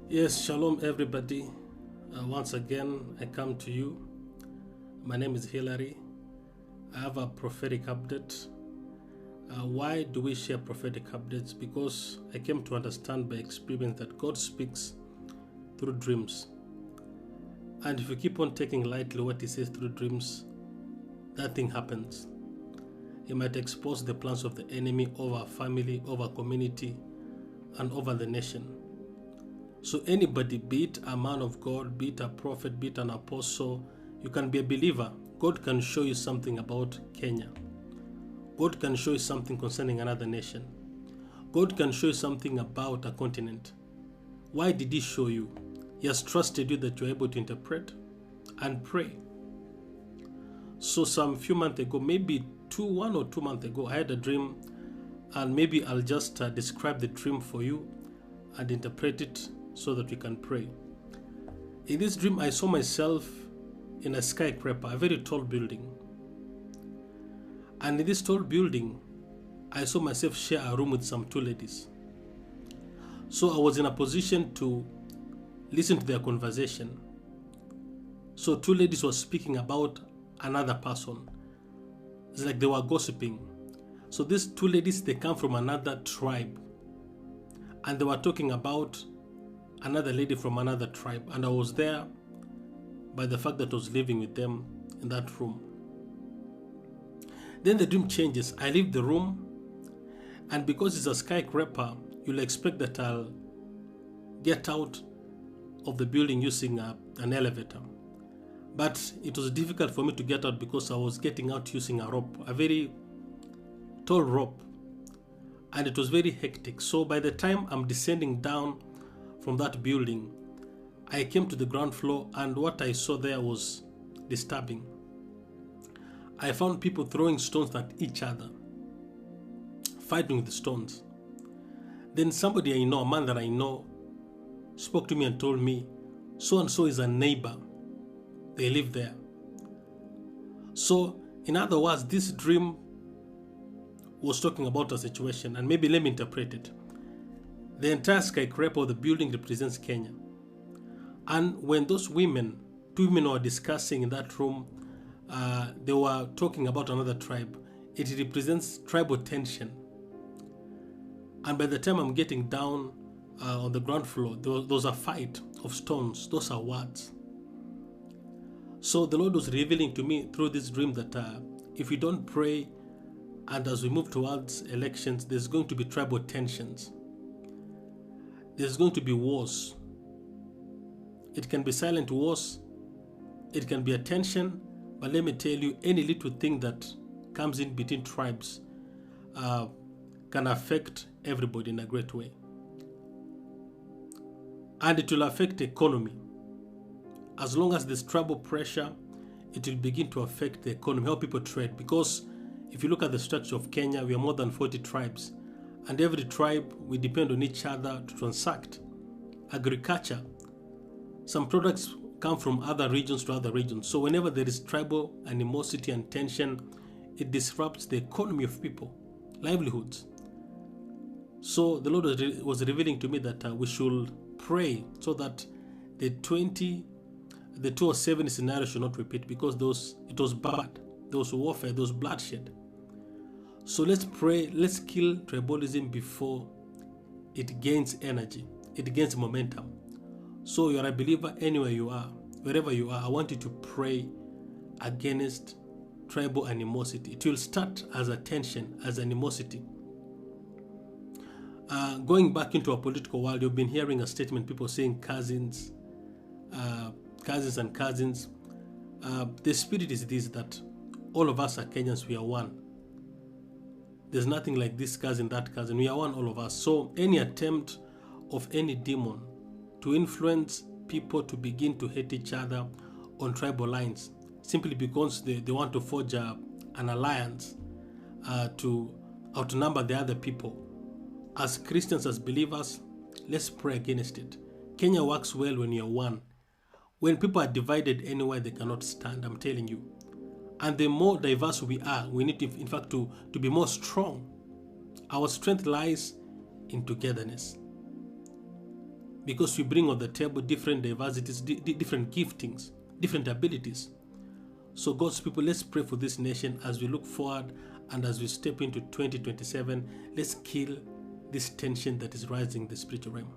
Yes, shalom everybody. Once again, I come to you. My name is Hilary. I have a prophetic update. Why do we share prophetic updates? Because I came to understand by experience that God speaks through dreams. And if you keep on taking lightly what He says through dreams, that thing happens. He might expose the plans of the enemy over a family, over a community, and over the nation. So anybody, be it a man of God, be it a prophet, be it an apostle, you can be a believer. God can show you something about Kenya. God can show you something concerning another nation. God can show you something about a continent. Why did He show you? He has trusted you that you're able to interpret and pray. So some few months ago, maybe 1 or 2 months ago, I had a dream, and maybe I'll just describe the dream for you and interpret it so that we can pray. In this dream, I saw myself in a skyscraper, a very tall building. And in this tall building, I saw myself share a room with some two ladies. So I was in a position to listen to their conversation. So two ladies were speaking about another person. It's like they were gossiping. So these two ladies, they come from another tribe. And they were talking about another lady from another tribe. And I was there by the fact that I was living with them in that room. Then the dream changes. I leave the room, and because it's a skyscraper, you'll expect that I'll get out of the building using an elevator. But it was difficult for me to get out because I was getting out using a rope, a very tall rope. And it was very hectic. So by the time I'm descending down from that building, I came to the ground floor, and what I saw there was disturbing. I found people throwing stones at each other, fighting with the stones. Then somebody I know, a man that I know, spoke to me and told me, so and so is a neighbor. They live there. So, in other words, this dream was talking about a situation, and maybe let me interpret it. The entire skyscraper of the building represents Kenya. And when those women, two women were discussing in that room, they were talking about another tribe. It represents tribal tension. And by the time I'm getting down on the ground floor, there was a fight of stones. Those are words. So the Lord was revealing to me through this dream that if we don't pray, and as we move towards elections, there's going to be tribal tensions. There's going to be wars. It can be silent wars. It can be a tension. But let me tell you, any little thing that comes in between tribes can affect everybody in a great way. And it will affect the economy. As long as there's tribal pressure, it will begin to affect the economy, how people trade. Because if you look at the structure of Kenya, we are more than 40 tribes. And every tribe, we depend on each other to transact. Agriculture. Some products come from other regions to other regions. So whenever there is tribal animosity and tension, it disrupts the economy of people, livelihoods. So the Lord was revealing to me that we should pray so that the 207 scenario should not repeat, because it was bad. There was warfare, there was bloodshed. So let's pray, let's kill tribalism before it gains energy, it gains momentum. So you're a believer anywhere you are, wherever you are, I want you to pray against tribal animosity. It will start as a tension, as animosity. Going back into a political world, you've been hearing a statement, people saying cousins and cousins. The spirit is this, that all of us are Kenyans, we are one. There's nothing like this cousin, that cousin. We are one, all of us. So any attempt of any demon to influence people to begin to hate each other on tribal lines, simply because they want to forge an alliance to outnumber the other people. As Christians, as believers, let's pray against it. Kenya works well when you're one. When people are divided anywhere, they cannot stand, I'm telling you. And the more diverse we are, we need to, in fact, to be more strong. Our strength lies in togetherness. because we bring on the table different diversities, different giftings, different abilities. So God's people, let's pray for this nation as we look forward and as we step into 2027. Let's kill this tension that is rising in the spiritual realm.